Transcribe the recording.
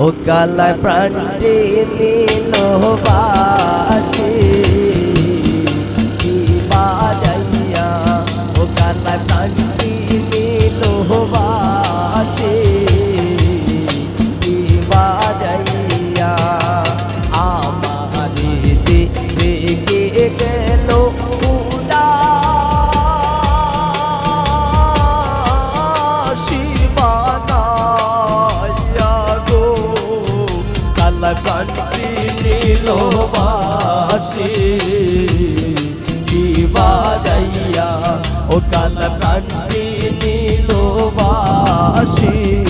ও কালায় প্রাণটি নীল বাসি কি বাজাইয়া ও কালায় প্রাণটি নীল বাসি কি বাজাইয়া আমারি দিকে গেল প্রাণটি নীল বাসি কি বাজাইয়া ও কালা প্রাণটি নীল বাসি।